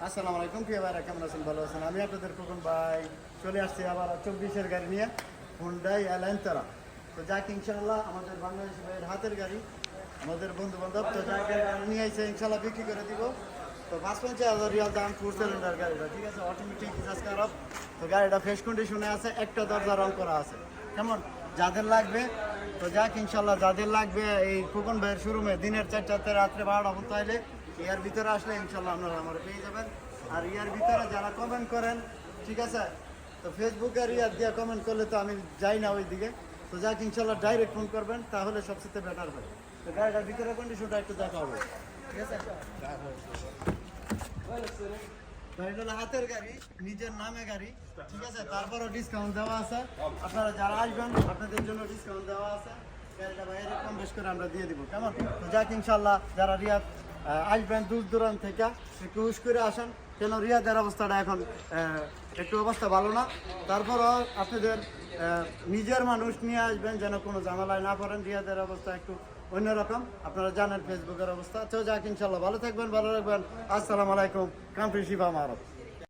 আসসালামু আলাইকুম প্রিয় ভাইরা, কেমন আছেন? ভালো আছেন? আমি আপনাদের খোকন ভাই চলে আসছি আবার 24-এর গাড়ি নিয়ে, হুন্ডাই এলান্টারা। তো যাক ইনশাআল্লাহ আমাদের বাংলাদেশি ভাইয়ের হাতের গাড়ি, আমাদের বন্ধু বান্ধব, তো যাক গাড়ি নিয়ে এসে ইনশাআল্লাহ বিক্রি করে দিব। তো 55,000 রিয়াল দাম, 4 সিলিন্ডার গাড়িটা, ঠিক আছে, অটোমেটিক রিচার্জ খারাপ। তো গাড়িটা ফ্রেশ কন্ডিশনে আছে, একটা দরজা রং করা আছে। কেমন যাদের লাগবে, তো যাক ইনশাআল্লাহ যাদের লাগবে এই খোকন ভাইয়ের শোরুমে দিনের 4টাতে রাত্রে 12টা পর্যন্ত আইলে ইয়ার ভিতরে আসলে ইনশাল্লাহ আপনারা আমার পেয়ে যাবেন। আর ইয়ার ভিতরে যারা কমেন্ট করেন, ঠিক আছে, তো ফেসবুকে আর ইয়ার দিয়ে কমেন্ট করলে তো আমি যাই না ওই দিকে। তো যাক ইনশাল্লাহ ডাইরেক্ট ফোন করবেন, তাহলে সবচেয়ে বেটার হয়। তো গাড়িটার ভিতরে কন্ডিশনটা একটু দেখা হবে, ঠিক আছে। গাড়িটা হলো হাতের গাড়ি, নিজের নামে গাড়ি, ঠিক আছে। তারপরও ডিসকাউন্ট দেওয়া আছে, আপনারা যারা আসবেন আপনাদের জন্য ডিসকাউন্ট দেওয়া আছে। গাড়িটা বাইরে কম বেশ করে আমরা দিয়ে দিব, কেমন। তো যাক ইনশাল্লাহ যারা রিয়াদ আসবেন দূর দূরান্ত থেকে, একটু হুশ করে আসেন, কেন রিয়াদের অবস্থাটা এখন একটু অবস্থা ভালো না। তারপরও আপনাদের নিজের মানুষ নিয়ে আসবেন, যেন কোনো ঝামেলায় না পড়েন। রিয়াদের অবস্থা একটু অন্যরকম, আপনারা জানেন ফেসবুকের অবস্থা। তো যাক ইনশাল্লাহ ভালো থাকবেন, ভালো রাখবেন। আসসালামু আলাইকুম, কান্ট্রি শিবা মারব।